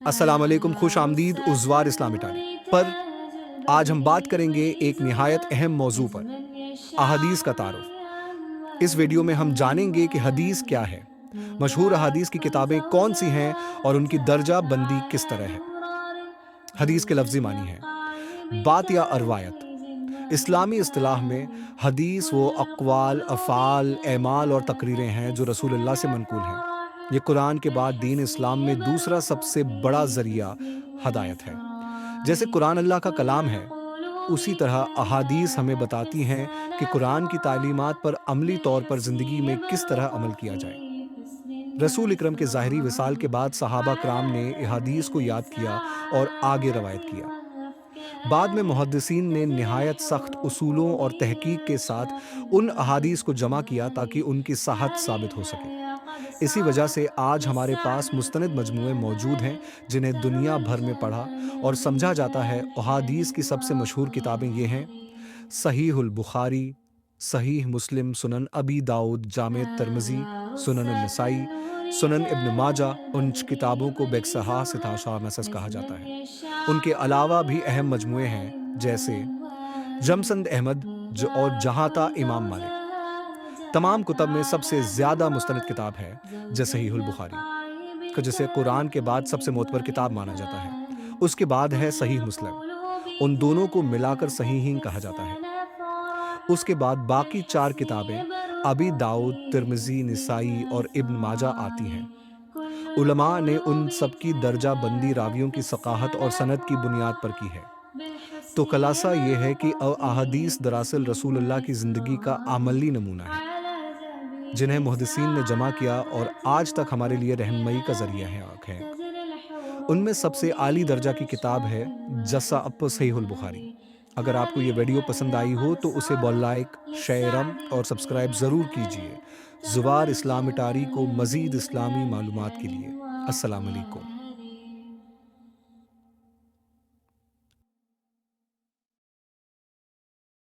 السلام علیکم، خوش آمدید عزوار اسلامی ٹالی پر آج ہم بات کریں گے ایک نہایت اہم موضوع پر، احادیث کا تعارف۔ اس ویڈیو میں ہم جانیں گے کہ حدیث کیا ہے، مشہور احادیث کی کتابیں کون سی ہیں اور ان کی درجہ بندی کس طرح ہے۔ حدیث کے لفظی معنی ہیں بات یا روایت۔ اسلامی اصطلاح میں حدیث وہ اقوال، افعال، اعمال اور تقریریں ہیں جو رسول اللہ سے منقول ہیں۔ یہ قرآن کے بعد دین اسلام میں دوسرا سب سے بڑا ذریعہ ہدایت ہے۔ جیسے قرآن اللہ کا کلام ہے، اسی طرح احادیث ہمیں بتاتی ہیں کہ قرآن کی تعلیمات پر عملی طور پر زندگی میں کس طرح عمل کیا جائے۔ رسول اکرم کے ظاہری وصال کے بعد صحابہ کرام نے احادیث کو یاد کیا اور آگے روایت کیا۔ بعد میں محدثین نے نہایت سخت اصولوں اور تحقیق کے ساتھ ان احادیث کو جمع کیا تاکہ ان کی صحت ثابت ہو سکے۔ اسی وجہ سے آج ہمارے پاس مستند مجموعے موجود ہیں جنہیں دنیا بھر میں پڑھا اور سمجھا جاتا ہے۔ احادیث کی سب سے مشہور کتابیں یہ ہیں: صحیح البخاری، صحیح مسلم، سنن ابی داؤد، جامع ترمذی، سنن النسائی، سنن ابن ماجہ۔ ان کتابوں کو بیکسہا ستاشا مسس کہا جاتا ہے۔ ان کے علاوہ بھی اہم مجموعے ہیں جیسے جمسند احمد اور جہاتا امام مالک۔ تمام کتب میں سب سے زیادہ مستند کتاب ہے صحیح البخاری، جسے قرآن کے بعد سب سے معتبر کتاب مانا جاتا ہے۔ اس کے بعد ہے صحیح مسلم، ان دونوں کو ملا کر صحیحین کہا جاتا ہے۔ اس کے بعد باقی 4 کتابیں ابی داؤد، ترمذی، نسائی اور ابن ماجہ آتی ہیں۔ علماء نے ان سب کی درجہ بندی راویوں کی ثقافت اور سند کی بنیاد پر کی ہے۔ تو خلاصہ یہ ہے کہ احادیث دراصل رسول اللہ کی زندگی کا عملی نمونہ ہے جنہیں محدثین نے جمع کیا اور آج تک ہمارے لیے رہنمائی کا ذریعہ ہے۔ ان میں سب سے اعلیٰ درجہ کی کتاب ہے صحیح البخاری۔ اگر آپ کو یہ ویڈیو پسند آئی ہو تو اسے لائک، شیئر اور سبسکرائب ضرور کیجیے۔ زوار اسلامی ٹاری کو مزید اسلامی معلومات کے لیے۔ السلام علیکم۔